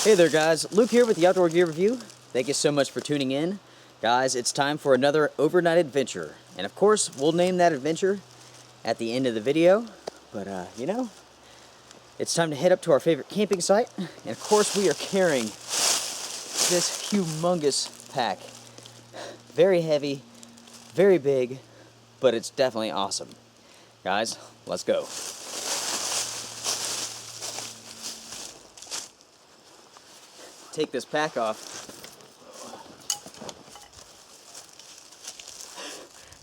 Hey there guys, Luke here with the Outdoor Gear Review. Thank you so much for tuning in. Guys, it's time for another overnight adventure. And of course, we'll name that adventure at the end of the video. But you know, it's time to head up to our favorite camping site. And of course, we are carrying this humongous pack. Very heavy, very big, but it's definitely awesome. Guys, let's go. Take this pack off.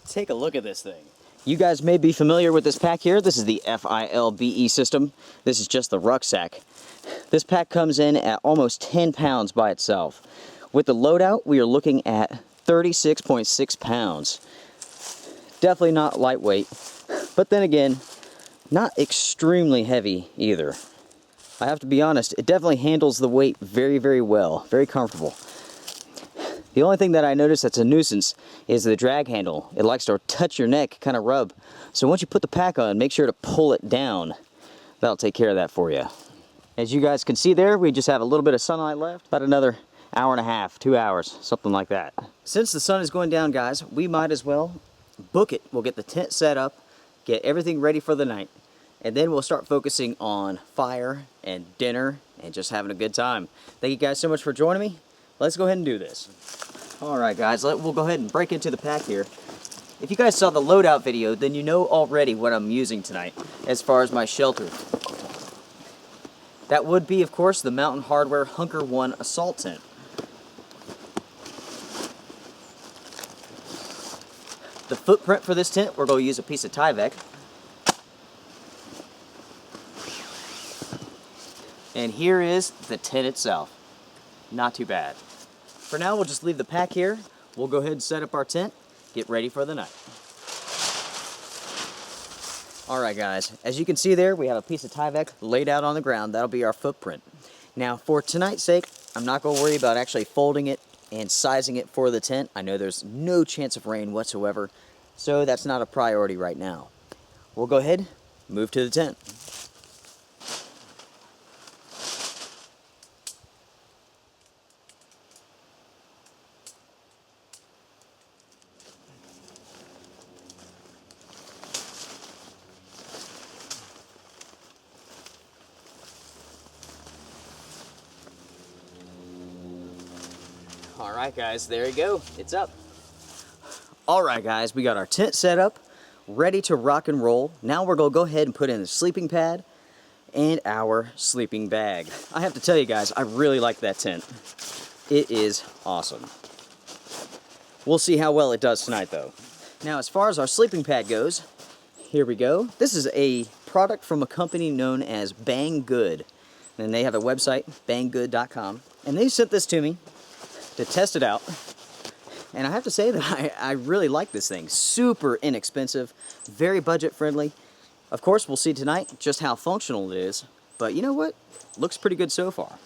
Take a look at this thing. You guys may be familiar with this pack here. This is the FILBE system. This is just the rucksack. This pack comes in at almost 10 pounds by itself. With the loadout, we are looking at 36.6 pounds. Definitely not lightweight, but then again, not extremely heavy either. I have to be honest, it definitely handles the weight very, very well. Very comfortable. The only thing that I notice that's a nuisance is the drag handle. It likes to touch your neck, kind of rub. So once you put the pack on, make sure to pull it down. That'll take care of that for you. As you guys can see there, we just have a little bit of sunlight left. About another hour and a half, 2 hours, something like that. Since the sun is going down, guys, we might as well book it. We'll get the tent set up, get everything ready for the night. And then we'll start focusing on fire and dinner and just having a good time. Thank you guys so much for joining me. Let's go ahead and do this. Alright guys, we'll go ahead and break into the pack here. If you guys saw the loadout video, then you know already what I'm using tonight as far as my shelter. That would be, of course, the Mountain Hardwear Hunker 1 Assault Tent. The footprint for this tent, we're going to use a piece of Tyvek. And here is the tent itself. Not too bad. For now, we'll just leave the pack here. We'll go ahead and set up our tent, get ready for the night. Alright guys, as you can see there, we have a piece of Tyvek laid out on the ground. That'll be our footprint. Now, for tonight's sake, I'm not going to worry about actually folding it and sizing it for the tent. I know there's no chance of rain whatsoever, so that's not a priority right now. We'll go ahead, move to the tent. Alright guys, there you go. It's up. Alright guys, we got our tent set up, ready to rock and roll. Now we're going to go ahead and put in the sleeping pad and our sleeping bag. I have to tell you guys, I really like that tent. It is awesome. We'll see how well it does tonight though. Now as far as our sleeping pad goes, here we go. This is a product from a company known as Bang Good. And they have a website, banggood.com. And they sent this to me to test it out, and I have to say that I really like this thing. Super inexpensive, very budget friendly. Of course, we'll see tonight just how functional it is, but you know what? Looks pretty good so far.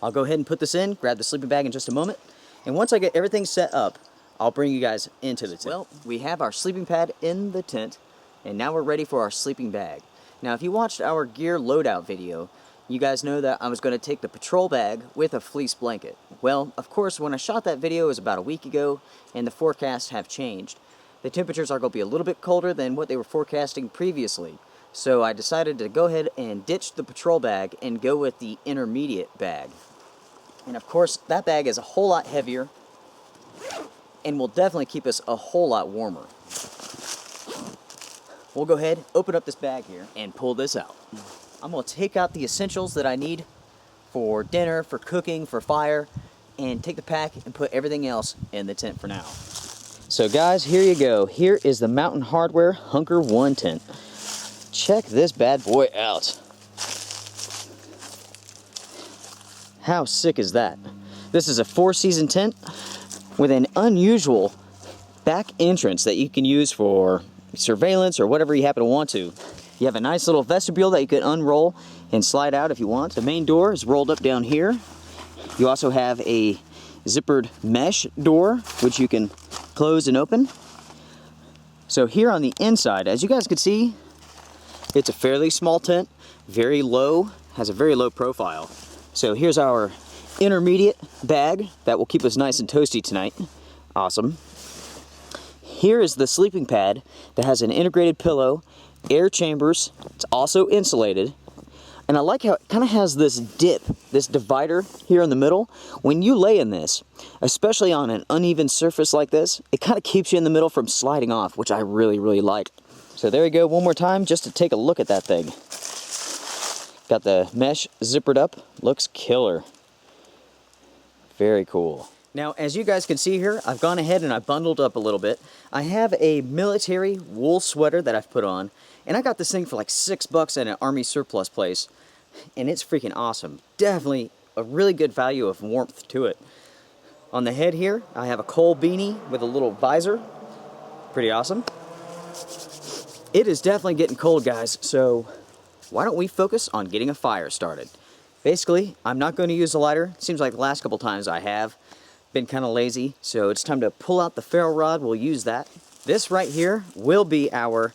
I'll go ahead and put this in, grab the sleeping bag in just a moment, and once I get everything set up, I'll bring you guys into the tent. Well, we have our sleeping pad in the tent, and now we're ready for our sleeping bag. Now, if you watched our gear loadout video, you guys know that I was going to take the patrol bag with a fleece blanket. Well, of course, when I shot that video, it was about a week ago, and the forecasts have changed. The temperatures are going to be a little bit colder than what they were forecasting previously. So I decided to go ahead and ditch the patrol bag and go with the intermediate bag. And of course, that bag is a whole lot heavier and will definitely keep us a whole lot warmer. We'll go ahead, open up this bag here, and pull this out. I'm going to take out the essentials that I need for dinner, for cooking, for fire, and take the pack and put everything else in the tent for now. So guys, here you go. Here is the Mountain Hardwear Hunker 1 tent. Check this bad boy out. How sick is that? This is a 4-season tent with an unusual back entrance that you can use for surveillance or whatever you happen to want to. You have a nice little vestibule that you can unroll and slide out if you want. The main door is rolled up down here. You also have a zippered mesh door, which you can close and open. So here on the inside, as you guys can see, it's a fairly small tent, very low, has a very low profile. So here's our intermediate bag that will keep us nice and toasty tonight. Awesome. Here is the sleeping pad that has an integrated pillow, air chambers. It's also insulated. And I like how it kind of has this dip, this divider here in the middle. When you lay in this, especially on an uneven surface like this, it kind of keeps you in the middle from sliding off, which I really, really like. So there you go, one more time just to take a look at that thing. Got the mesh zippered up, looks killer. Very cool. Now, as you guys can see here, I've gone ahead and I bundled up a little bit. I have a military wool sweater that I've put on, and I got this thing for like $6 at an army surplus place, and it's freaking awesome. Definitely a really good value of warmth to it. On the head here, I have a coal beanie with a little visor. Pretty awesome. It is definitely getting cold, guys, so why don't we focus on getting a fire started? Basically, I'm not going to use a lighter. It seems like the last couple times I have been kind of lazy, so it's time to pull out the ferro rod. We'll use that. This right here will be our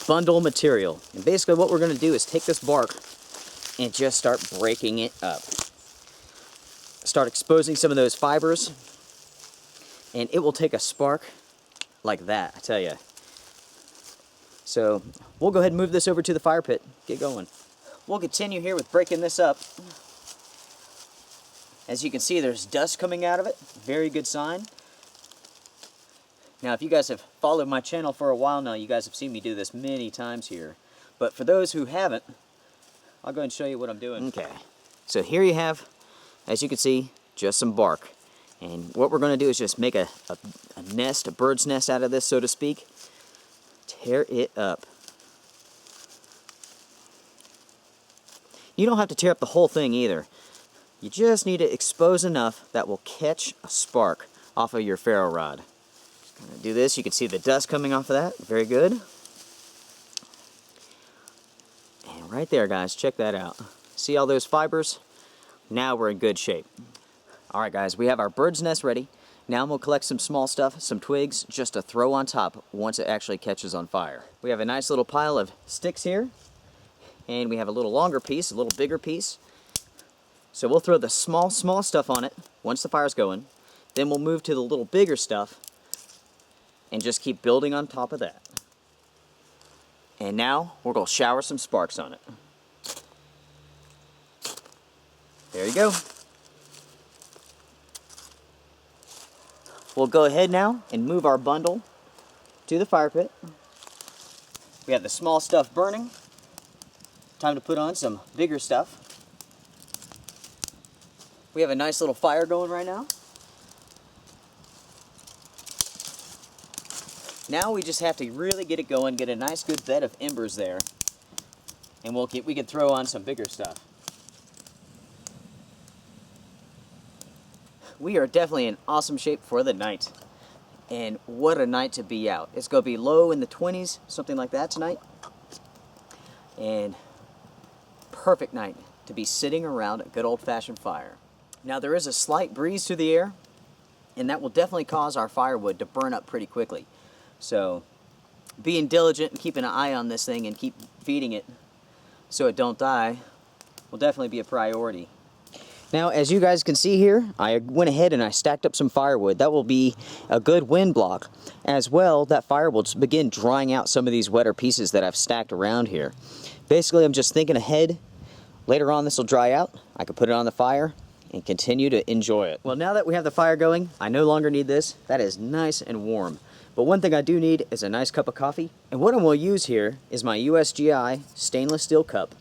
bundle material. And basically what we're going to do is take this bark and just start breaking it up. Start exposing some of those fibers, and it will take a spark like that, I tell you. So we'll go ahead and move this over to the fire pit. Get going. We'll continue here with breaking this up. As you can see, there's dust coming out of it. Very good sign. Now, if you guys have followed my channel for a while now, you guys have seen me do this many times here. But for those who haven't, I'll go ahead and show you what I'm doing. Okay. So here you have, as you can see, just some bark. And what we're going to do is just make a nest, a bird's nest out of this, so to speak. Tear it up. You don't have to tear up the whole thing either. You just need to expose enough that will catch a spark off of your ferro rod. Gonna do this, you can see the dust coming off of that. Very good. And right there, guys, check that out. See all those fibers? Now we're in good shape. Alright guys, we have our bird's nest ready. Now we'll collect some small stuff, some twigs, just to throw on top once it actually catches on fire. We have a nice little pile of sticks here. And we have a little longer piece, a little bigger piece. So we'll throw the small stuff on it once the fire's going. Then we'll move to the little bigger stuff and just keep building on top of that. And now we're going to shower some sparks on it. There you go. We'll go ahead now and move our bundle to the fire pit. We have the small stuff burning. Time to put on some bigger stuff. We have a nice little fire going right now. Now we just have to really get it going, get a nice good bed of embers there, and we can throw on some bigger stuff. We are definitely in awesome shape for the night. And what a night to be out. It's going to be low in the 20s, something like that tonight. And perfect night to be sitting around a good old-fashioned fire. Now there is a slight breeze through the air, and that will definitely cause our firewood to burn up pretty quickly. So being diligent and keeping an eye on this thing and keep feeding it so it don't die will definitely be a priority. Now, as you guys can see here, I went ahead and I stacked up some firewood. That will be a good wind block. As well, that fire will begin drying out some of these wetter pieces that I've stacked around here. Basically, I'm just thinking ahead. Later on, this will dry out. I can put it on the fire and continue to enjoy it. Well, now that we have the fire going, I no longer need this. That is nice and warm. But one thing I do need is a nice cup of coffee. And what I'm going to use here is my USGI stainless steel cup.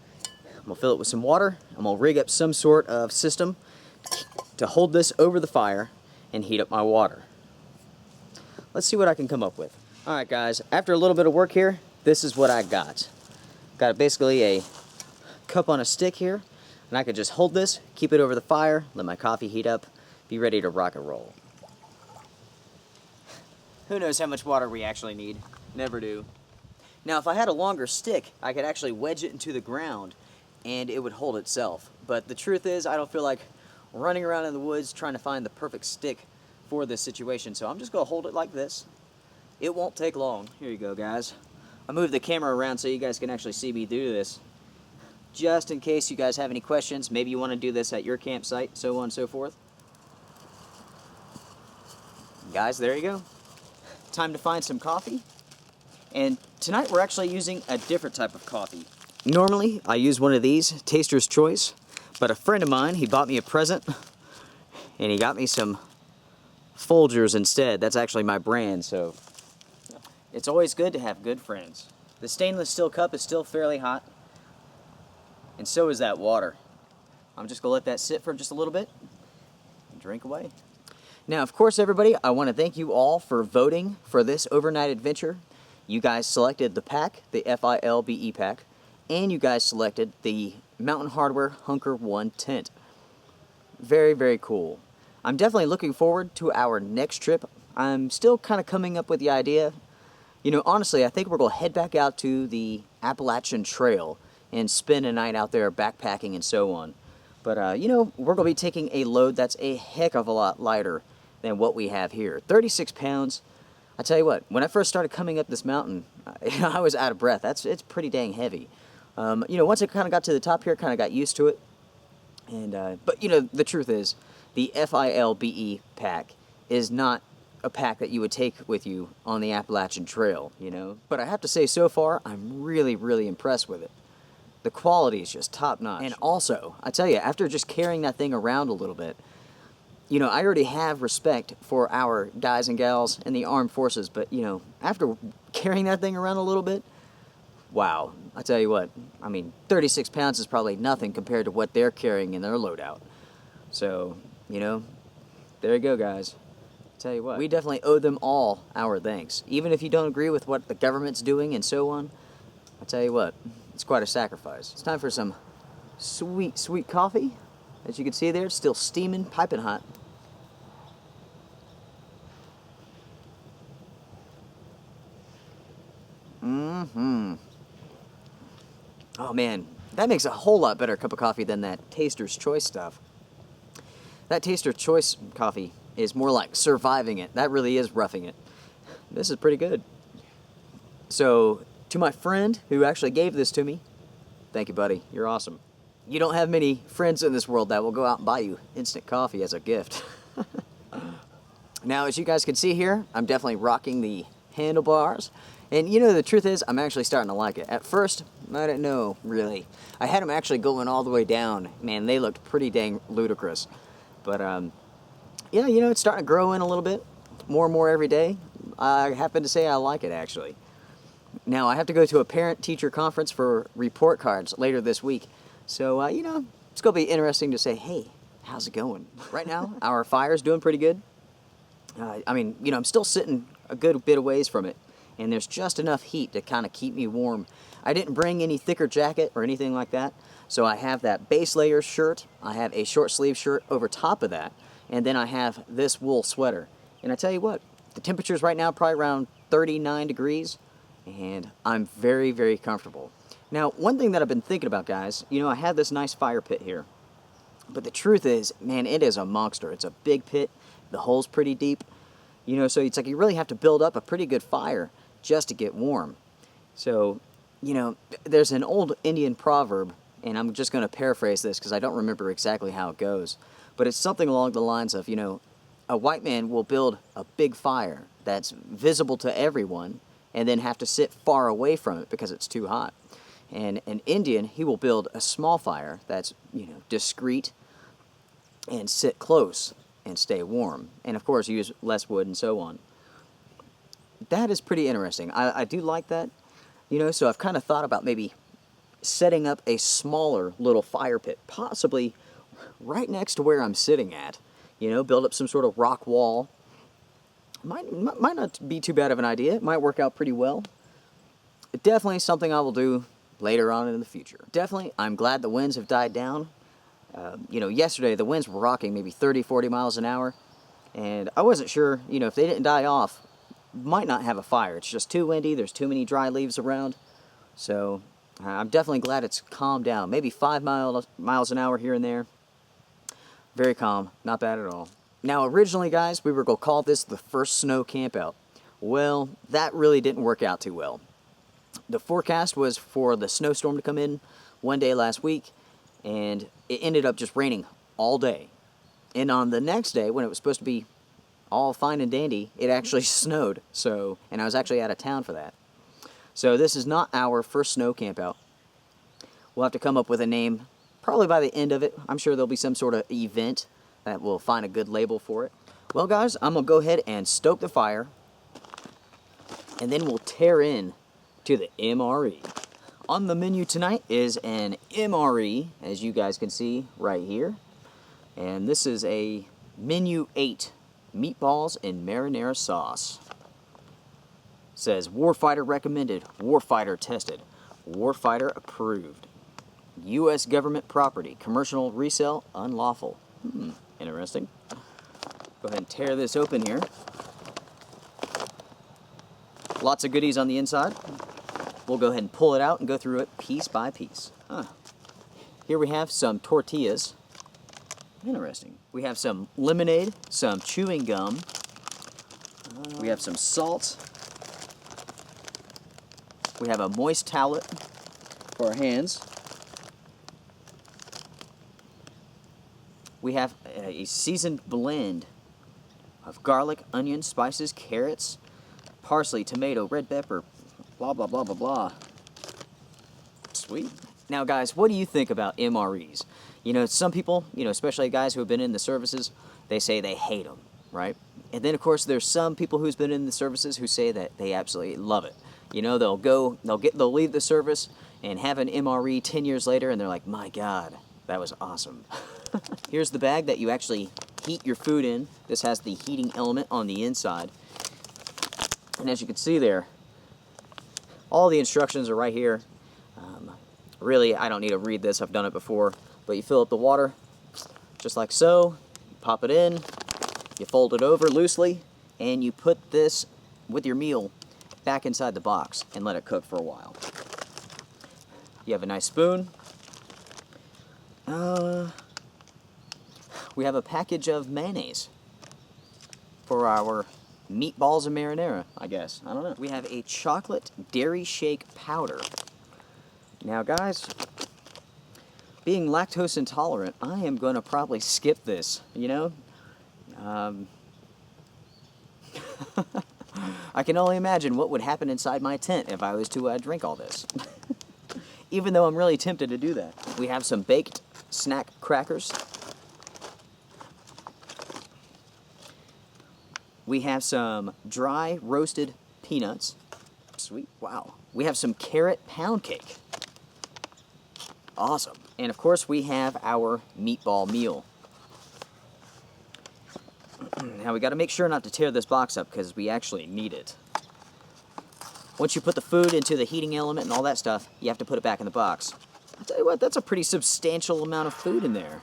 I'm going to fill it with some water. I'm going to rig up some sort of system to hold this over the fire and heat up my water. Let's see what I can come up with. Alright guys, after a little bit of work here, this is what I got. Got basically a cup on a stick here, and I can just hold this, keep it over the fire, let my coffee heat up, be ready to rock and roll. Who knows how much water we actually need? Never do. Now if I had a longer stick, I could actually wedge it into the ground and it would hold itself. But the truth is, I don't feel like running around in the woods trying to find the perfect stick for this situation, so I'm just going to hold it like this. It won't take long. Here you go, guys. I moved the camera around so you guys can actually see me do this. just in case you guys have any questions. Maybe you want to do this at your campsite, so on and so forth. Guys, there you go. Time to find some coffee. And tonight we're actually using a different type of coffee. Normally, I use one of these, Taster's Choice, but a friend of mine, he bought me a present, and he got me some Folgers instead. That's actually my brand, so it's always good to have good friends. The stainless steel cup is still fairly hot, and so is that water. I'm just going to let that sit for just a little bit and drink away. Now, of course, everybody, I want to thank you all for voting for this overnight adventure. You guys selected the pack, the FILBE pack, and you guys selected the Mountain Hardwear Hunker 1 tent. Very, very cool. I'm definitely looking forward to our next trip. I'm still kind of coming up with the idea. You know, honestly, I think we're going to head back out to the Appalachian Trail and spend a night out there backpacking and so on. But, you know, we're going to be taking a load that's a heck of a lot lighter than what we have here. 36 pounds. I tell you what, when I first started coming up this mountain, I was out of breath. It's pretty dang heavy. You know, once I kind of got to the top here, kind of got used to it. And but, you know, the truth is, the FILBE pack is not a pack that you would take with you on the Appalachian Trail, you know. But I have to say, so far, I'm really, really impressed with it. The quality is just top-notch. And also, I tell you, after just carrying that thing around a little bit, you know, I already have respect for our guys and gals in the armed forces, but, you know, after carrying that thing around a little bit, wow. I tell you what, I mean, 36 pounds is probably nothing compared to what they're carrying in their loadout. So, you know, there you go, guys. Tell you what, we definitely owe them all our thanks. Even if you don't agree with what the government's doing and so on, I tell you what, it's quite a sacrifice. It's time for some sweet, sweet coffee. As you can see there, it's still steaming, piping hot. Mm-hmm. Oh man, that makes a whole lot better cup of coffee than that Taster's Choice stuff. That Taster's Choice coffee is more like surviving it. That really is roughing it. This is pretty good. So, to my friend who actually gave this to me, thank you, buddy. You're awesome. You don't have many friends in this world that will go out and buy you instant coffee as a gift. Now, as you guys can see here, I'm definitely rocking the handlebars. And you know, the truth is, I'm actually starting to like it. At first, I didn't know, really. I had them actually going all the way down. Man, they looked pretty dang ludicrous. But, yeah, you know, it's starting to grow in a little bit. More and more every day. I happen to say I like it, actually. Now, I have to go to a parent-teacher conference for report cards later this week. So, you know, it's going to be interesting to say, hey, how's it going? Right now, our fire's doing pretty good. I mean, you know, I'm still sitting a good bit of ways from it. And there's just enough heat to kind of keep me warm. I didn't bring any thicker jacket or anything like that. So I have that base layer shirt. I have a short sleeve shirt over top of that. And then I have this wool sweater. And I tell you what, the temperature's right now probably around 39 degrees. And I'm very, very comfortable. Now, one thing that I've been thinking about, guys, you know, I have this nice fire pit here. But the truth is, man, it is a monster. It's a big pit. The hole's pretty deep. You know, so it's like you really have to build up a pretty good fire just to get warm. So, you know, there's an old Indian proverb, and I'm just going to paraphrase this because I don't remember exactly how it goes, but it's something along the lines of, you know, a white man will build a big fire that's visible to everyone and then have to sit far away from it because it's too hot. And an Indian, he will build a small fire that's, you know, discreet and sit close and stay warm. And of course, use less wood and so on. That is pretty interesting. I do like that, you know, so I've kind of thought about maybe setting up a smaller little fire pit, possibly right next to where I'm sitting at, you know, build up some sort of rock wall. Might not be too bad of an idea. It might work out pretty well. Definitely something I will do later on in the future. Definitely, I'm glad the winds have died down. You know, yesterday the winds were rocking maybe 30, 40 miles an hour, and I wasn't sure, you know, if they didn't die off, might not have a fire. It's just too windy. There's too many dry leaves around. So I'm definitely glad it's calmed down. Maybe 5 miles an hour here and there. Very calm. Not bad at all. Now, originally, guys, we were going to call this the first snow campout. Well, that really didn't work out too well. The forecast was for the snowstorm to come in one day last week, and it ended up just raining all day. And on the next day, when it was supposed to be all fine and dandy, it actually snowed. So, and I was actually out of town for that. So this is not our first snow camp out. We'll have to come up with a name probably by the end of it. I'm sure there'll be some sort of event that we'll find a good label for it. Well guys, I'm gonna go ahead and stoke the fire, and then we'll tear in to the MRE. On the menu tonight is an MRE, as you guys can see right here. And this is a menu 8, meatballs and marinara sauce. It says warfighter recommended, warfighter tested, warfighter approved. U.S. government property, commercial resale unlawful. Interesting. Go ahead and tear this open here. Lots of goodies on the inside. We'll go ahead and pull it out and go through it piece by piece. Here we have some tortillas. Interesting. We have some lemonade, some chewing gum. We have some salt. We have a moist towelette for our hands. We have a seasoned blend of garlic, onion, spices, carrots, parsley, tomato, red pepper, blah, blah, blah, blah, blah. Sweet. Now, guys, what do you think about MREs? You know, some people, you know, especially guys who have been in the services, they say they hate them, right? And then, of course, there's some people who's been in the services who say that they absolutely love it. You know, they'll leave the service and have an MRE 10 years later, and they're like, my God, that was awesome. Here's the bag that you actually heat your food in. This has the heating element on the inside. And as you can see there, all the instructions are right here. Really, I don't need to read this. I've done it before. But you fill up the water just like so. You pop it in. You fold it over loosely. And you put this with your meal back inside the box and let it cook for a while. You have a nice spoon. We have a package of mayonnaise for our meatballs and marinara, I guess. I don't know. We have a chocolate dairy shake powder. Now, guys, being lactose intolerant, I am going to probably skip this, you know? I can only imagine what would happen inside my tent if I was to drink all this. Even though I'm really tempted to do that. We have some baked snack crackers. We have some dry roasted peanuts. Sweet, wow. We have some carrot pound cake. Awesome. And of course we have our meatball meal. Now we got to make sure not to tear this box up because we actually need it. Once you put the food into the heating element and all that stuff, you have to put it back in the box. I'll tell you what, that's a pretty substantial amount of food in there.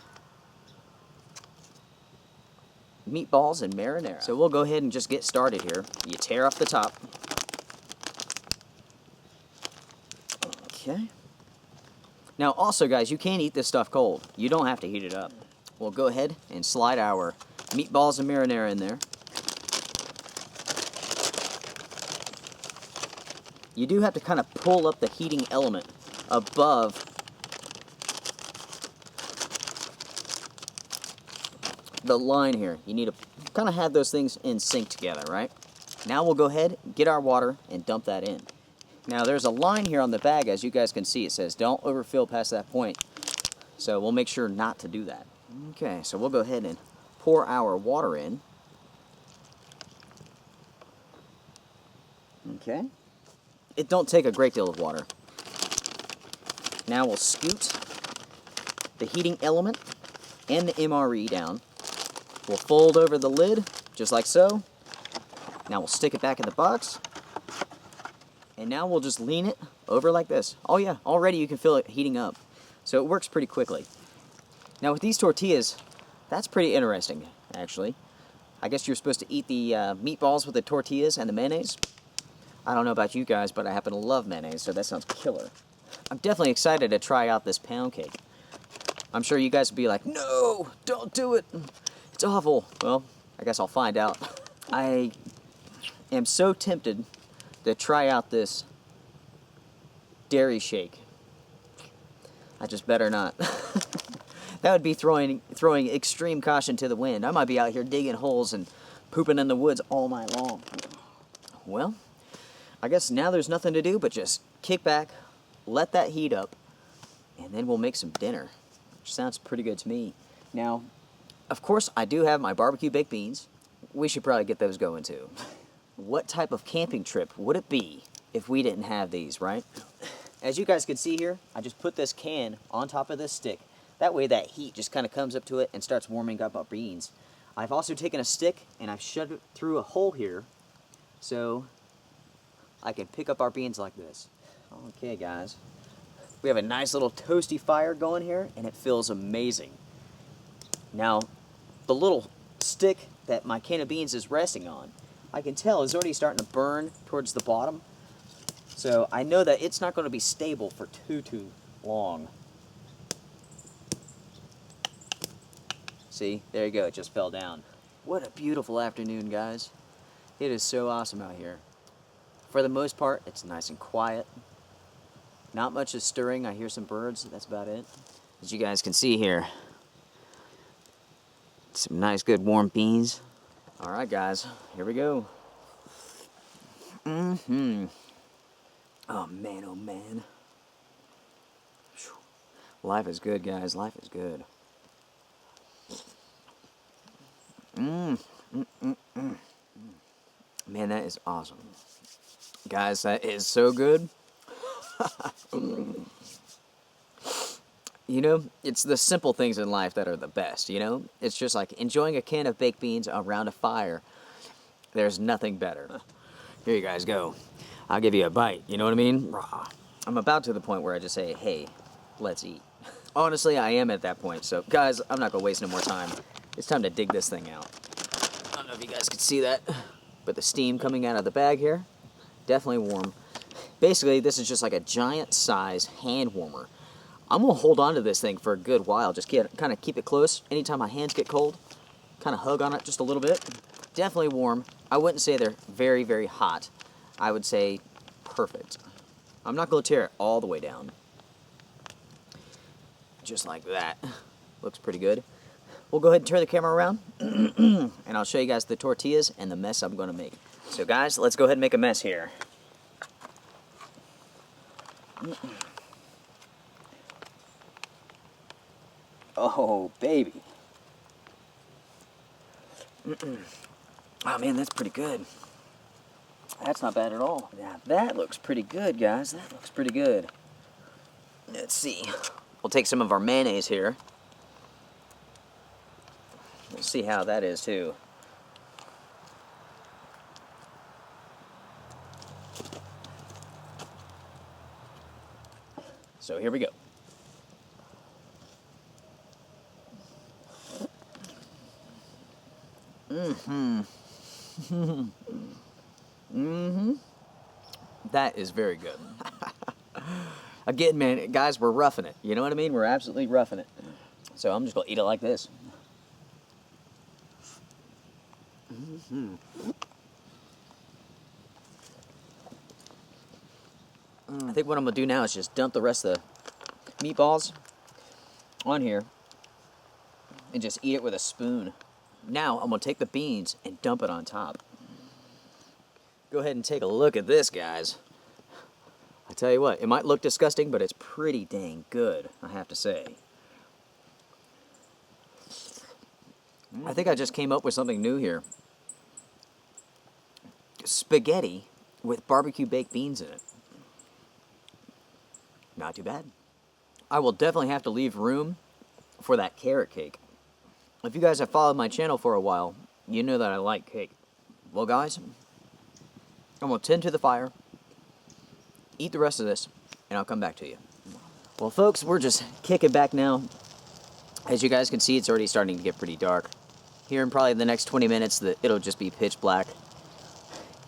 Meatballs and marinara. So we'll go ahead and just get started here. You tear off the top. Okay. Now also guys, you can eat this stuff cold. You don't have to heat it up. We'll go ahead and slide our meatballs and marinara in there. You do have to kind of pull up the heating element above the line here. You need to kind of have those things in sync together, right? Now we'll go ahead, get our water, and dump that in. Now there's a line here on the bag, as you guys can see. It says don't overfill past that point. So we'll make sure not to do that. Okay, so we'll go ahead and pour our water in. Okay. It don't take a great deal of water. Now we'll scoot the heating element and the MRE down. We'll fold over the lid, just like so. Now we'll stick it back in the box. And now we'll just lean it over like this. Oh yeah, already you can feel it heating up. So it works pretty quickly. Now with these tortillas, that's pretty interesting, actually. I guess you're supposed to eat the meatballs with the tortillas and the mayonnaise. I don't know about you guys, but I happen to love mayonnaise, so that sounds killer. I'm definitely excited to try out this pound cake. I'm sure you guys will be like, no, don't do it. It's awful. Well, I guess I'll find out. I am so tempted to try out this dairy shake. I just better not. That would be throwing extreme caution to the wind. I might be out here digging holes and pooping in the woods all night long. Well, I guess now there's nothing to do but just kick back, let that heat up, and then we'll make some dinner, which sounds pretty good to me. Now, of course, I do have my barbecue baked beans. We should probably get those going too. What type of camping trip would it be if we didn't have these, right? As you guys can see here, I just put this can on top of this stick. That way that heat just kind of comes up to it and starts warming up our beans. I've also taken a stick and I've shoved it through a hole here so I can pick up our beans like this. Okay guys, we have a nice little toasty fire going here and it feels amazing. Now, the little stick that my can of beans is resting on, I can tell is already starting to burn towards the bottom. So I know that it's not going to be stable for too long. See, there you go, it just fell down. What a beautiful afternoon, guys. It is so awesome out here. For the most part, it's nice and quiet. Not much is stirring. I hear some birds, that's about it. As you guys can see here, some nice good warm beans. All right, guys, here we go. Oh man, oh man. Life is good, guys, life is good. Man, that is awesome. Guys, that is so good. You know, it's the simple things in life that are the best, you know? It's just like enjoying a can of baked beans around a fire. There's nothing better. Here you guys go. I'll give you a bite, you know what I mean? I'm about to the point where I just say, hey, let's eat. Honestly, I am at that point, so guys, I'm not gonna waste no more time. It's time to dig this thing out. I don't know if you guys can see that, but the steam coming out of the bag here, definitely warm. Basically, this is just like a giant size hand warmer. I'm gonna hold on to this thing for a good while, just kind of keep it close. Anytime my hands get cold, kind of hug on it just a little bit. Definitely warm. I wouldn't say they're very hot. I would say perfect. I'm not gonna tear it all the way down. Just like that. Looks pretty good. We'll go ahead and turn the camera around and I'll show you guys the tortillas and the mess I'm gonna make. So guys, let's go ahead and make a mess here. Oh, baby. Oh man, that's pretty good. That's not bad at all. Yeah, that looks pretty good, guys. That looks pretty good. Let's see. We'll take some of our mayonnaise here. We'll see how that is too. So here we go. That is very good. Again, man, guys, we're roughing it. You know what I mean? We're absolutely roughing it. So I'm just gonna eat it like this. I think what I'm gonna do now is just dump the rest of the meatballs on here and just eat it with a spoon. Now I'm gonna take the beans and dump it on top. Go ahead and take a look at this, guys. I tell you what, it might look disgusting, but it's pretty dang good, I have to say. I think I just came up with something new here. Spaghetti with barbecue baked beans in it. Not too bad. I will definitely have to leave room for that carrot cake. If you guys have followed my channel for a while, you know that I like cake. Well, guys, I'm going to tend to the fire, eat the rest of this, and I'll come back to you. Well, folks, we're just kicking back now. As you guys can see, it's already starting to get pretty dark. Here in probably the next 20 minutes, it'll just be pitch black.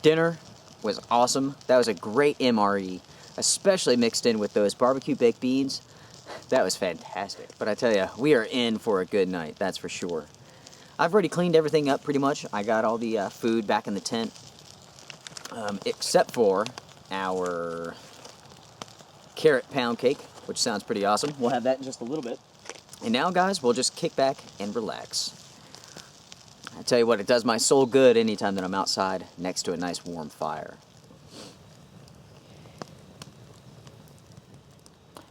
Dinner was awesome. That was a great MRE, especially mixed in with those barbecue baked beans. That was fantastic. But I tell you, we are in for a good night, that's for sure. I've already cleaned everything up pretty much. I got all the food back in the tent, except for our carrot pound cake. which sounds pretty awesome. We'll have that in just a little bit. And now, guys, we'll just kick back and relax. I tell you what, it does my soul good anytime that I'm outside next to a nice warm fire.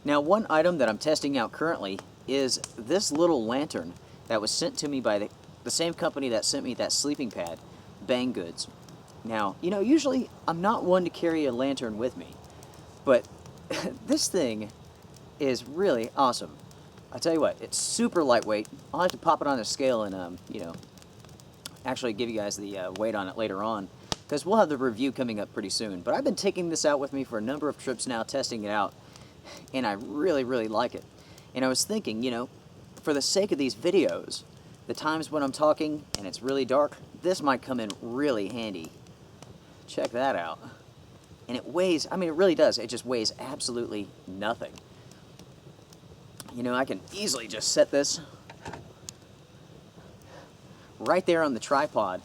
Now, one item that I'm testing out currently is this little lantern that was sent to me by the same company that sent me that sleeping pad, Bang Goods. Now, you know, usually I'm not one to carry a lantern with me, but this thing is really awesome. I tell you what, it's super lightweight. I'll have to pop it on a scale and, you know, actually give you guys the weight on it later on, because we'll have the review coming up pretty soon. But I've been taking this out with me for a number of trips now, testing it out, and I really, really like it. And I was thinking, you know, for the sake of these videos, the times when I'm talking and it's really dark, this might come in really handy. Check that out. And it weighs, I mean, it really does. It just weighs absolutely nothing. You know, I can easily just set this right there on the tripod,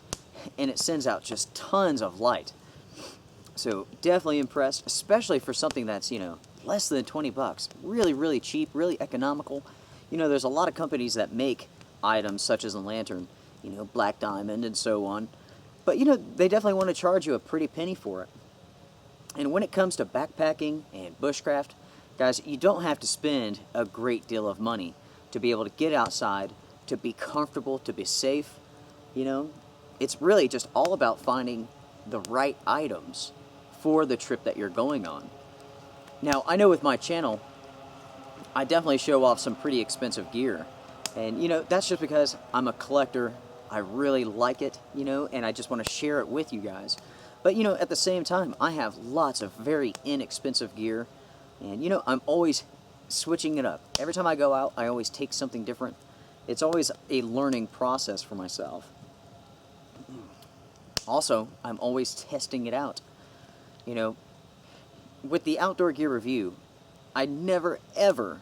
and it sends out just tons of light. So definitely impressed, especially for something that's, you know, less than 20 bucks. Really, really cheap, really economical. You know, there's a lot of companies that make items such as a lantern, you know, Black Diamond and so on. But, you know, they definitely want to charge you a pretty penny for it. And when it comes to backpacking and bushcraft, guys, you don't have to spend a great deal of money to be able to get outside, to be comfortable, to be safe. You know, it's really just all about finding the right items for the trip that you're going on. Now, I know with my channel, I definitely show off some pretty expensive gear. And, you know, that's just because I'm a collector. I really like it, you know, and I just want to share it with you guys. But, you know, at the same time, I have lots of very inexpensive gear. And, you know, I'm always switching it up. Every time I go out, I always take something different. It's always a learning process for myself. Also, I'm always testing it out. You know, with the outdoor gear review, I never ever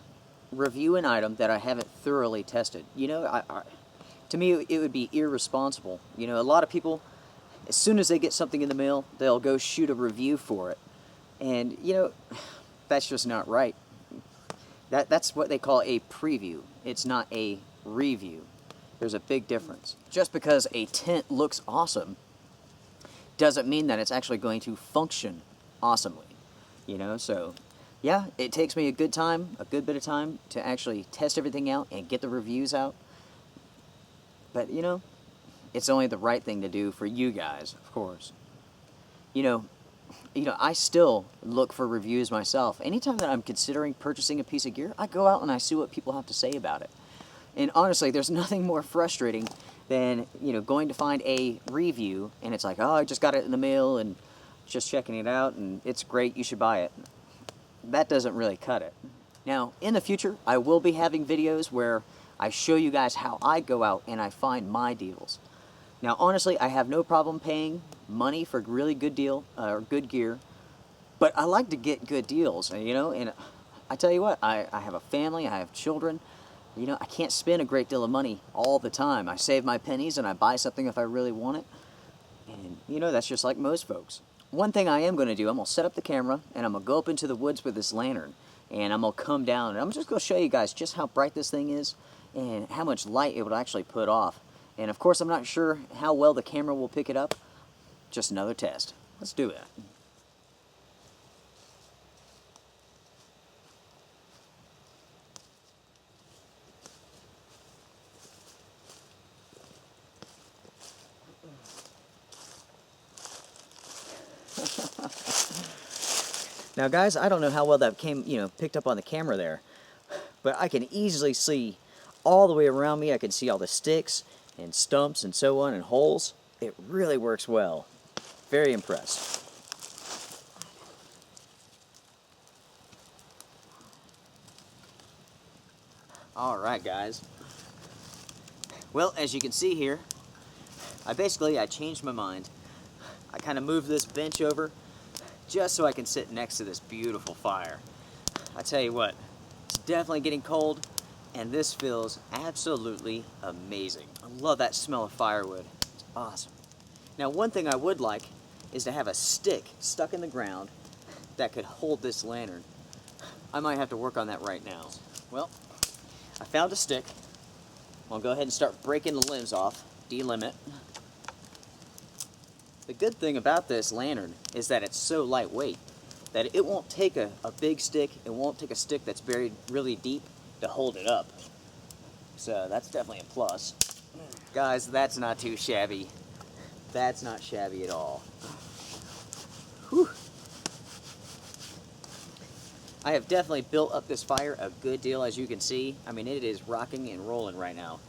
review an item that I haven't thoroughly tested. You know, to me, it would be irresponsible. You know, a lot of people, as soon as they get something in the mail, they'll go shoot a review for it. And, you know, that's just not right. That's what they call a preview. It's not a review. There's a big difference. Just because a tent looks awesome doesn't mean that it's actually going to function awesomely. You know, so yeah, it takes me a good bit of time to actually test everything out and get the reviews out. But, you know, it's only the right thing to do for you guys, of course. You know, I still look for reviews myself. Anytime that I'm considering purchasing a piece of gear, I go out and I see what people have to say about it. And honestly, there's nothing more frustrating than, you know, going to find a review and it's like, oh, I just got it in the mail and just checking it out and it's great, you should buy it. That doesn't really cut it. Now, in the future, I will be having videos where I show you guys how I go out and I find my deals. Now, honestly, I have no problem paying money for really good deal or good gear, but I like to get good deals, you know. And I tell you what, I have a family, I have children. You know, I can't spend a great deal of money all the time. I save my pennies and I buy something if I really want it. And, you know, that's just like most folks. One thing I am going to do, I'm going to set up the camera and I'm going to go up into the woods with this lantern. And I'm going to come down and I'm just going to show you guys just how bright this thing is and how much light it would actually put off. And of course, I'm not sure how well the camera will pick it up. Just another test. Let's do it. Now, guys, I don't know how well that picked up on the camera there, but I can easily see all the way around me. I can see all the sticks and stumps and so on and holes. It really works well. Very impressed. All right, guys. Well, as you can see here, I changed my mind. I kind of moved this bench over just so I can sit next to this beautiful fire. I tell you what, it's definitely getting cold, and this feels absolutely amazing. I love that smell of firewood. It's awesome. Now, one thing I would like is to have a stick stuck in the ground that could hold this lantern. I might have to work on that right now. Well, I found a stick. I'll go ahead and start breaking the limbs off, delimb it. The good thing about this lantern is that it's so lightweight that it won't take a big stick, it won't take a stick that's buried really deep to hold it up. So that's definitely a plus. Guys, that's not too shabby. That's not shabby at all. Whew. I have definitely built up this fire a good deal, as you can see. I mean, it is rocking and rolling right now.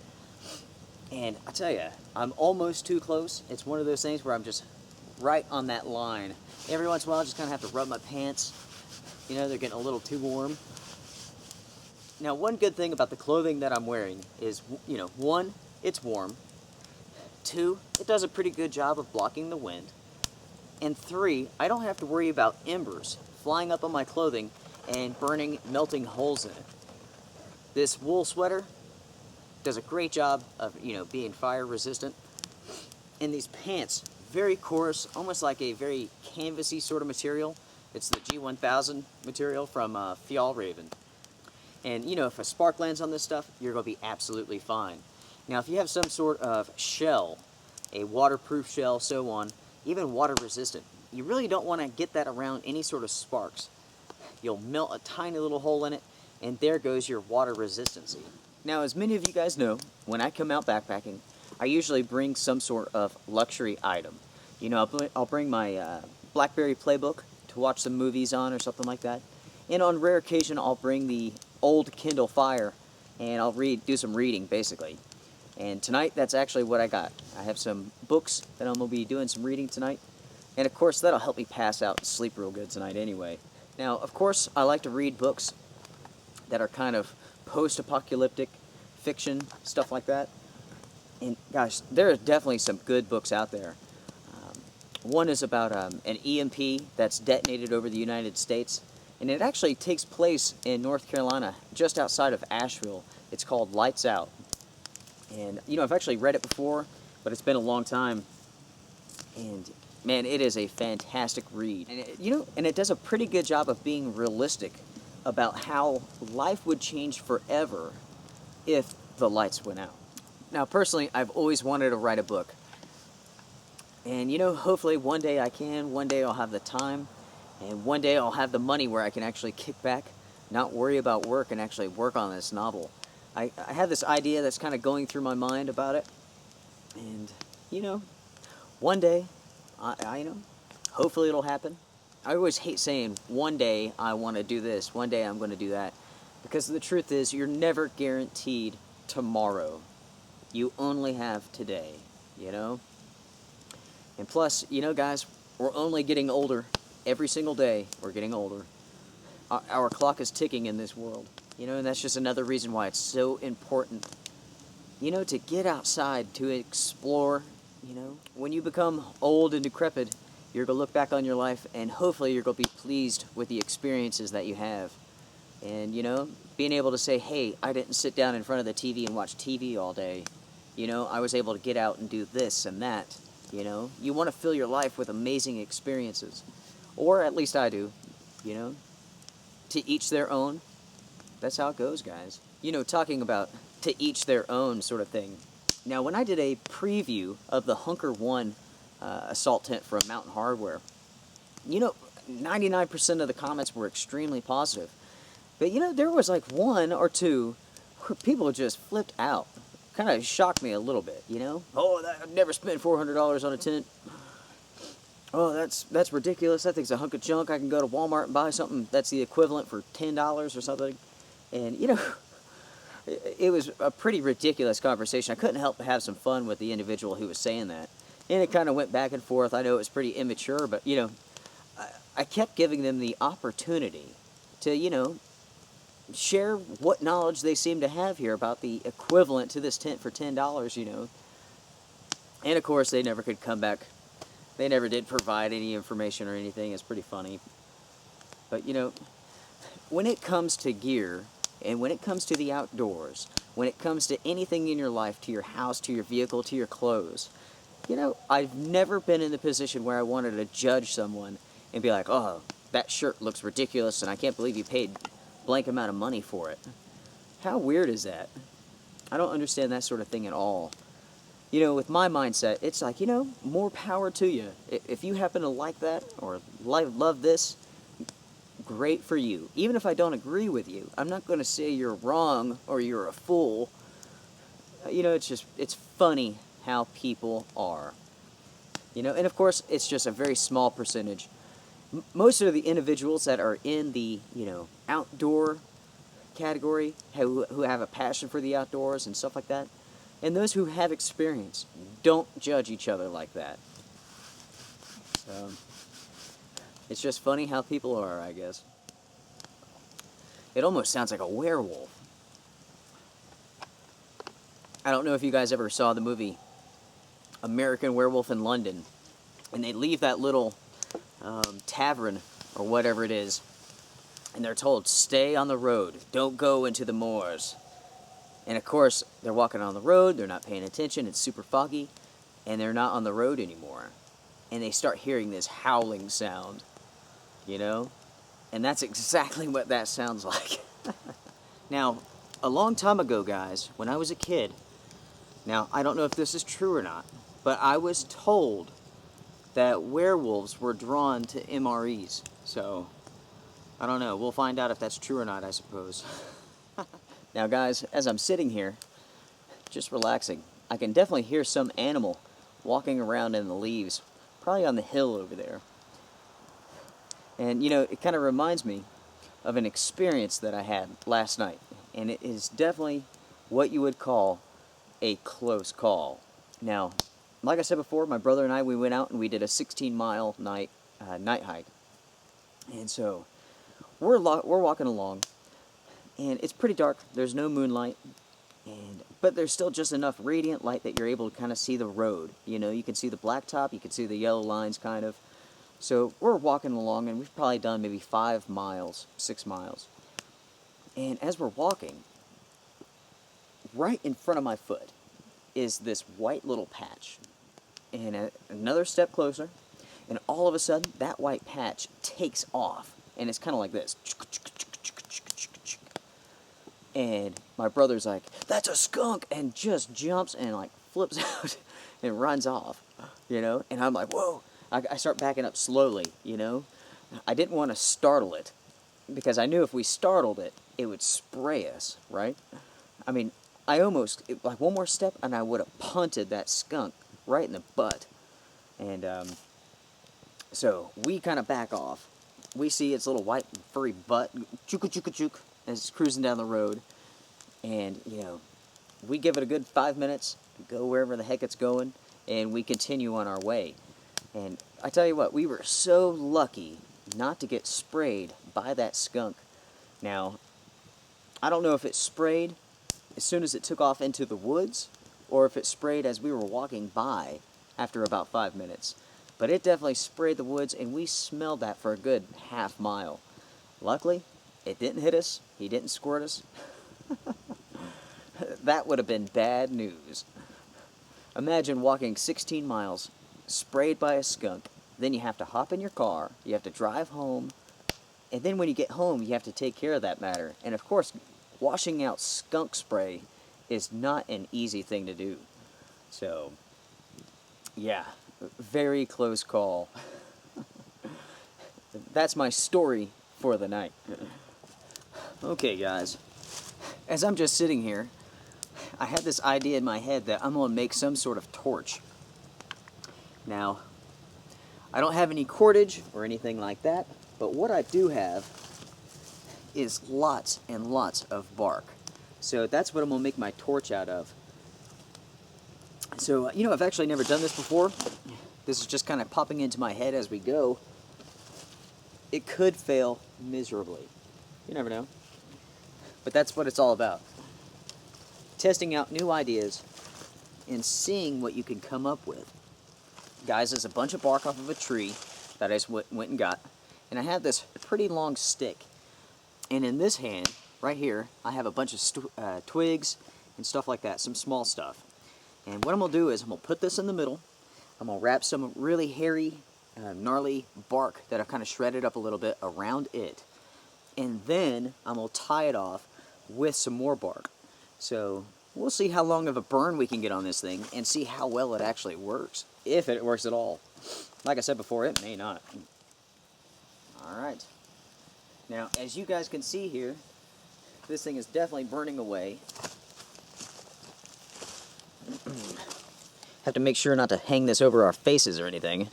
And I tell you, I'm almost too close. It's one of those things where I'm just right on that line. Every once in a while, I just kind of have to rub my pants. You know, they're getting a little too warm. Now, one good thing about the clothing that I'm wearing is, you know, one, it's warm. Two, it does a pretty good job of blocking the wind. And three, I don't have to worry about embers flying up on my clothing and burning, melting holes in it. This wool sweater does a great job of, you know, being fire resistant. And these pants, very coarse, almost like a very canvasy sort of material. It's the G1000 material from Fjallraven. And, you know, if a spark lands on this stuff, you're going to be absolutely fine. Now, if you have some sort of shell, a waterproof shell, so on, even water resistant, you really don't want to get that around any sort of sparks. You'll melt a tiny little hole in it, and there goes your water resistancy. Now, as many of you guys know, when I come out backpacking, I usually bring some sort of luxury item. You know, I'll bring my BlackBerry playbook to watch some movies on or something like that. And on rare occasion, I'll bring the old Kindle Fire, and I'll do some reading, basically. And tonight, that's actually what I got. I have some books that I'm going to be doing some reading tonight. And of course, that'll help me pass out and sleep real good tonight anyway. Now, of course, I like to read books that are kind of post-apocalyptic fiction, stuff like that. And gosh, there are definitely some good books out there. One is about an EMP that's detonated over the United States. And it actually takes place in North Carolina, just outside of Asheville. It's called Lights Out. And, you know, I've actually read it before, but it's been a long time. And, man, it is a fantastic read. And, and it does a pretty good job of being realistic about how life would change forever if the lights went out. Now, personally, I've always wanted to write a book. And, you know, hopefully one day I can, one day I'll have the time, and one day I'll have the money where I can actually kick back, not worry about work, and actually work on this novel. I have this idea that's kind of going through my mind about it, and, you know, one day, I know, hopefully it'll happen. I always hate saying, one day I want to do this, one day I'm going to do that, because the truth is, you're never guaranteed tomorrow. You only have today, you know? And plus, you know, guys, we're only getting older. Every single day, we're getting older. Our clock is ticking in this world, you know, and that's just another reason why it's so important, you know, to get outside, to explore, you know. When you become old and decrepit, you're going to look back on your life, and hopefully you're going to be pleased with the experiences that you have. And, you know, being able to say, hey, I didn't sit down in front of the TV and watch TV all day. You know, I was able to get out and do this and that, you know. You want to fill your life with amazing experiences. Or at least I do, you know. To each their own. That's how it goes, guys. You know, talking about to each their own sort of thing. Now, when I did a preview of the Hunker 1 assault tent from Mountain Hardware, you know, 99% of the comments were extremely positive. But, you know, there was like one or two where people just flipped out. Kind of shocked me a little bit, you know? Oh, I've never spent $400 on a tent. Oh, that's ridiculous. That thing's a hunk of junk. I can go to Walmart and buy something that's the equivalent for $10 or something. And, you know, it was a pretty ridiculous conversation. I couldn't help but have some fun with the individual who was saying that. And it kind of went back and forth. I know it was pretty immature, but, you know, I kept giving them the opportunity to, you know, share what knowledge they seem to have here about the equivalent to this tent for $10, you know. And, of course, they never could come back. They never did provide any information or anything. It's pretty funny. But, you know, when it comes to gear, and when it comes to the outdoors, when it comes to anything in your life, to your house, to your vehicle, to your clothes, you know, I've never been in the position where I wanted to judge someone and be like, oh, that shirt looks ridiculous, and I can't believe you paid blank amount of money for it. How weird is that? I don't understand that sort of thing at all. You know, with my mindset, it's like, you know, more power to you. If you happen to like that or love this, great for you. Even if I don't agree with you, I'm not going to say you're wrong or you're a fool. You know, it's funny how people are. You know, and of course, it's just a very small percentage. Most of the individuals that are in the, you know, outdoor category, who have a passion for the outdoors and stuff like that, and those who have experience, don't judge each other like that. So, it's just funny how people are, I guess. It almost sounds like a werewolf. I don't know if you guys ever saw the movie American Werewolf in London, and they leave that little tavern or whatever it is, and they're told, stay on the road, don't go into the moors. And of course, they're walking on the road, they're not paying attention, it's super foggy, and they're not on the road anymore. And they start hearing this howling sound, you know? And that's exactly what that sounds like. Now, a long time ago, guys, when I was a kid, now, I don't know if this is true or not, but I was told that werewolves were drawn to MREs. So, I don't know. We'll find out if that's true or not, I suppose. Now, guys, as I'm sitting here, just relaxing, I can definitely hear some animal walking around in the leaves, probably on the hill over there. And, you know, it kind of reminds me of an experience that I had last night. And it is definitely what you would call a close call. Now, like I said before, my brother and I, we went out and we did a 16-mile night hike. And so, we're walking along, and it's pretty dark. There's no moonlight, but there's still just enough radiant light that you're able to kind of see the road. You know, you can see the blacktop, you can see the yellow lines, kind of. So we're walking along, and we've probably done maybe 5 miles, 6 miles. And as we're walking, right in front of my foot is this white little patch. And another step closer, and all of a sudden, that white patch takes off. And it's kind of like this. And my brother's like, that's a skunk, and just jumps and like flips out and runs off, you know? And I'm like, whoa. I start backing up slowly, you know? I didn't want to startle it, because I knew if we startled it, it would spray us, right? I mean, I almost, like one more step, and I would have punted that skunk right in the butt. And so we kind of back off. We see its little white furry butt, chook as it's cruising down the road. And, you know, we give it a good 5 minutes, go wherever the heck it's going, and we continue on our way. And I tell you what, we were so lucky not to get sprayed by that skunk. Now, I don't know if it sprayed as soon as it took off into the woods, or if it sprayed as we were walking by after about 5 minutes. But it definitely sprayed the woods, and we smelled that for a good half mile. Luckily, it didn't hit us. He didn't squirt us. That would have been bad news. Imagine walking 16 miles, sprayed by a skunk, then you have to hop in your car, you have to drive home, and then when you get home, you have to take care of that matter. And of course, washing out skunk spray is not an easy thing to do. So, yeah, very close call. That's my story for the night. Okay, guys, as I'm just sitting here, I had this idea in my head that I'm going to make some sort of torch. Now, I don't have any cordage or anything like that, but what I do have is lots and lots of bark. So that's what I'm going to make my torch out of. So, you know, I've actually never done this before. This is just kind of popping into my head as we go. It could fail miserably. You never know. But that's what it's all about. Testing out new ideas and seeing what you can come up with. Guys, there's a bunch of bark off of a tree that I just went and got. And I have this pretty long stick. And in this hand, right here, I have a bunch of twigs and stuff like that, some small stuff. And what I'm going to do is I'm going to put this in the middle. I'm going to wrap some really hairy, gnarly bark that I've kind of shredded up a little bit around it. and then I'm going to tie it off with some more bark. So we'll see how long of a burn we can get on this thing and see how well it actually works, if it works at all. Like I said before, it may not. Alright. Now, as you guys can see here, this thing is definitely burning away. Have to make sure not to hang this over our faces or anything.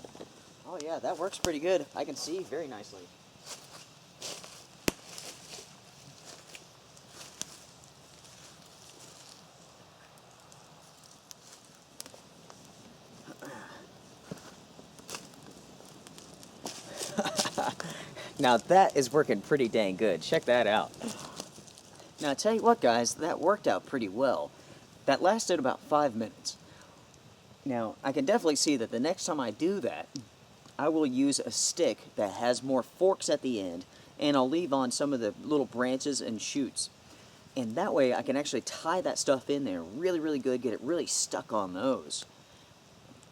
Oh yeah, that works pretty good. I can see very nicely. Now that is working pretty dang good. Check that out. Now I tell you what guys, that worked out pretty well. That lasted about 5 minutes. Now I can definitely see that the next time I do that, I will use a stick that has more forks at the end, and I'll leave on some of the little branches and shoots. And that way I can actually tie that stuff in there really, really good, get it really stuck on those.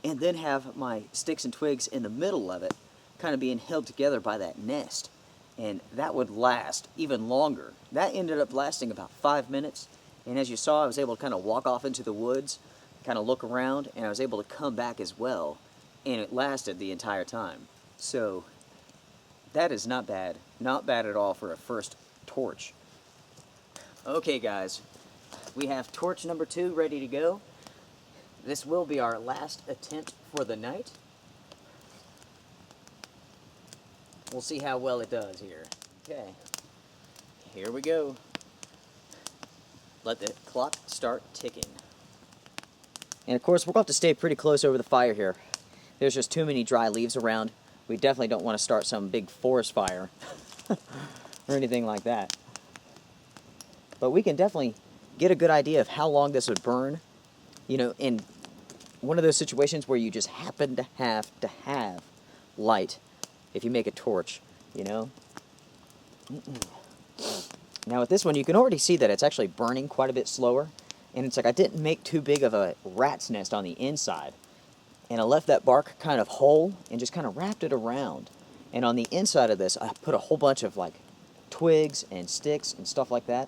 And then have my sticks and twigs in the middle of it, kind of being held together by that nest. And that would last even longer. That ended up lasting about 5 minutes. And as you saw, I was able to kind of walk off into the woods, kind of look around, and I was able to come back as well. And it lasted the entire time. So that is not bad. Not bad at all for a first torch. Okay guys, we have torch number 2 ready to go. This will be our last attempt for the night. We'll see how well it does here. Okay, here we go. Let the clock start ticking. And of course, we're going to have to stay pretty close over the fire here. There's just too many dry leaves around. We definitely don't want to start some big forest fire or anything like that. But we can definitely get a good idea of how long this would burn. You know, in one of those situations where you just happen to have light if you make a torch, you know. Now with this one, you can already see that it's actually burning quite a bit slower. And it's like I didn't make too big of a rat's nest on the inside. And I left that bark kind of whole and just kind of wrapped it around. And on the inside of this, I put a whole bunch of like twigs and sticks and stuff like that.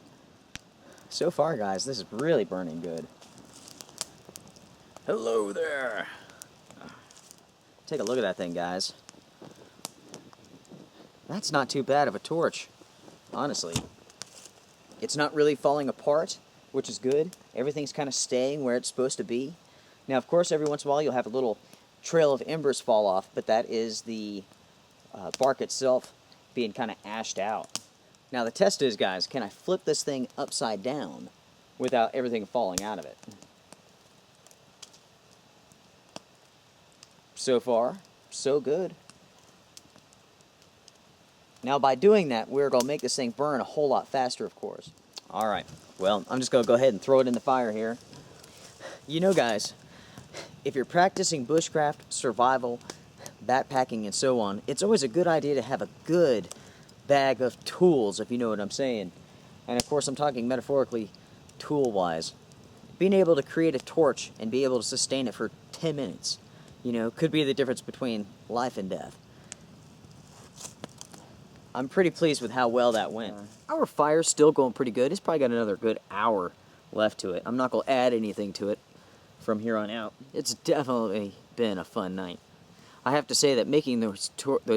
So far, guys, this is really burning good. Hello there. Take a look at that thing, guys. That's not too bad of a torch, honestly. It's not really falling apart, which is good. Everything's kind of staying where it's supposed to be. Now, of course, every once in a while you'll have a little trail of embers fall off, but that is the bark itself being kind of ashed out. Now, the test is, guys, can I flip this thing upside down without everything falling out of it? So far, so good. Now, by doing that, we're going to make this thing burn a whole lot faster, of course. All right, well, I'm just going to go ahead and throw it in the fire here. You know, guys, if you're practicing bushcraft, survival, backpacking, and so on, it's always a good idea to have a good bag of tools, if you know what I'm saying. And, of course, I'm talking metaphorically tool-wise. Being able to create a torch and be able to sustain it for 10 minutes, you know, could be the difference between life and death. I'm pretty pleased with how well that went. Our fire's still going pretty good. It's probably got another good hour left to it. I'm not going to add anything to it from here on out. It's definitely been a fun night. I have to say that making those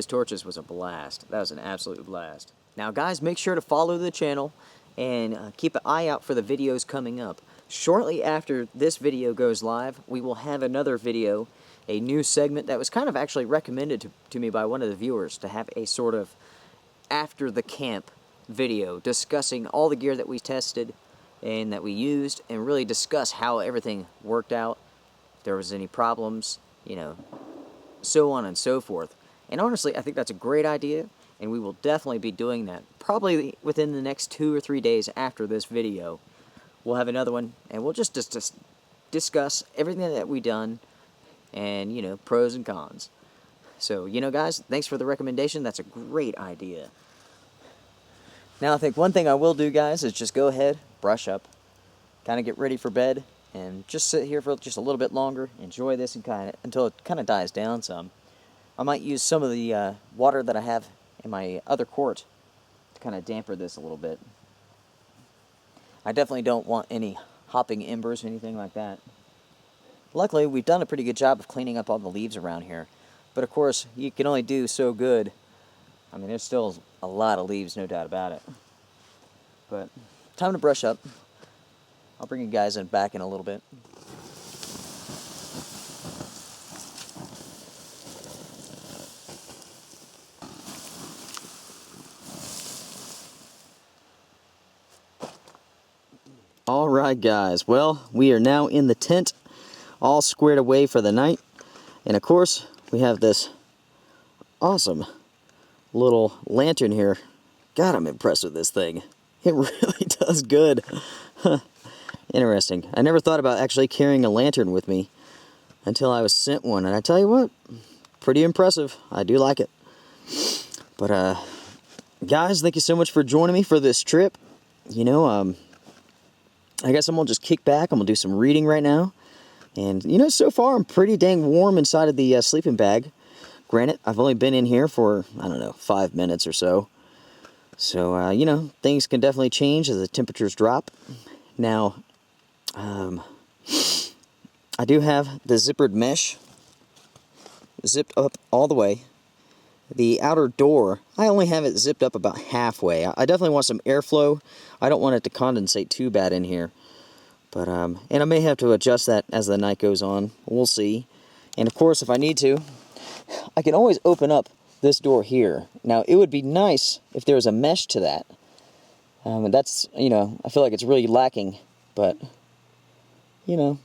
torches was a blast. That was an absolute blast. Now, guys, make sure to follow the channel and keep an eye out for the videos coming up. Shortly after this video goes live, we will have another video, a new segment that was kind of actually recommended to me by one of the viewers to have a sort of after the camp video discussing all the gear that we tested and that we used and really discuss how everything worked out, if there was any problems, you know, so on and so forth. And honestly, I think that's a great idea, and we will definitely be doing that probably within the next 2 or 3 days after this video. We'll have another one, and we'll just discuss everything that we've done and, you know, pros and cons. So, you know, guys, thanks for the recommendation. That's a great idea. Now, I think one thing I will do, guys, is just go ahead, brush up, kind of get ready for bed, and just sit here for just a little bit longer, enjoy this and until it kind of dies down some. I might use some of the water that I have in my other quart to kind of damper this a little bit. I definitely don't want any hopping embers or anything like that. Luckily, we've done a pretty good job of cleaning up all the leaves around here. But of course, you can only do so good. I mean, there's still a lot of leaves, no doubt about it. But time to brush up. I'll bring you guys back in a little bit. Alright guys, well, we are now in the tent, all squared away for the night. And of course, we have this awesome little lantern here. God, I'm impressed with this thing. It really does good. Interesting. I never thought about actually carrying a lantern with me until I was sent one. And I tell you what, pretty impressive. I do like it. But, guys, thank you so much for joining me for this trip. You know, I guess I'm going to just kick back. I'm going to do some reading right now. And, you know, so far I'm pretty dang warm inside of the sleeping bag. Granted, I've only been in here for, I don't know, 5 minutes or so. So, you know, things can definitely change as the temperatures drop. Now, I do have the zippered mesh zipped up all the way. The outer door, I only have it zipped up about halfway. I definitely want some airflow. I don't want it to condensate too bad in here. But, and I may have to adjust that as the night goes on. We'll see. And of course, if I need to, I can always open up this door here. Now, it would be nice if there was a mesh to that. And that's, you know, I feel like it's really lacking. But, you know,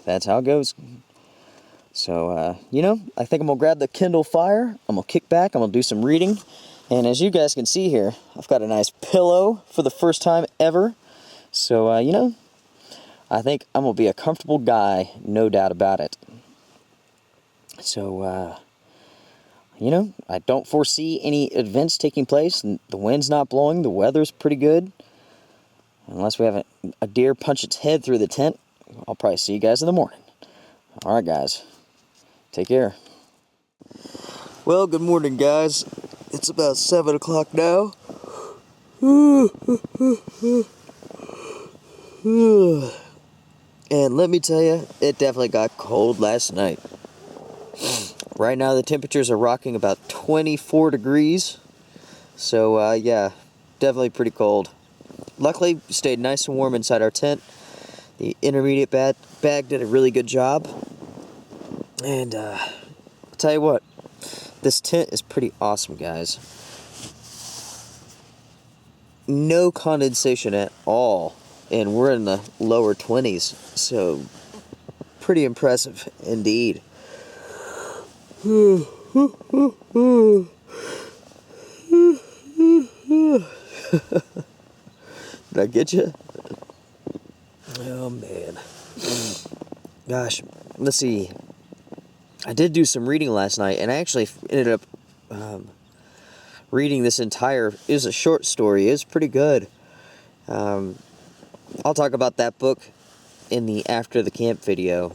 that's how it goes. So, you know, I think I'm going to grab the Kindle Fire. I'm going to kick back. I'm going to do some reading. And as you guys can see here, I've got a nice pillow for the first time ever. So, you know, I think I'm going to be a comfortable guy, no doubt about it. So, you know, I don't foresee any events taking place. The wind's not blowing. The weather's pretty good. Unless we have a deer punch its head through the tent, I'll probably see you guys in the morning. All right, guys. Take care. Well, good morning, guys. It's about 7 o'clock now. And let me tell you, it definitely got cold last night. Right now, the temperatures are rocking about 24 degrees. So, yeah, definitely pretty cold. Luckily, we stayed nice and warm inside our tent. The intermediate bag did a really good job. And, I'll tell you what, this tent is pretty awesome, guys. No condensation at all. And we're in the lower 20s. So, pretty impressive indeed. Did I get you? Oh, man. Gosh, let's see. I did do some reading last night, and I actually ended up reading this entire... It was a short story. It was pretty good. I'll talk about that book in the After the Camp video.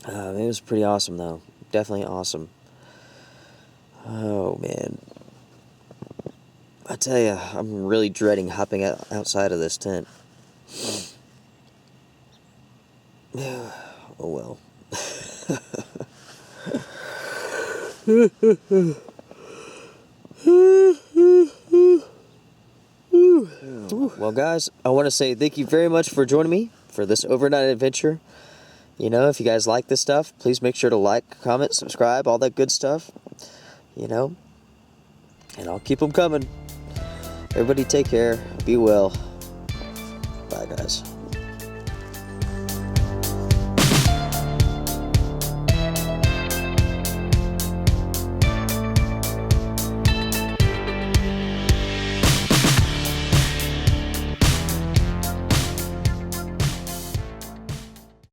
It was pretty awesome, though. Definitely awesome. Oh, man. I tell you, I'm really dreading hopping outside of this tent. Oh, well. Well, guys, I want to say thank you very much for joining me for this overnight adventure. You know, if you guys like this stuff, please make sure to like, comment, subscribe, all that good stuff. You know, and I'll keep them coming. Everybody take care. Be well. Bye, guys.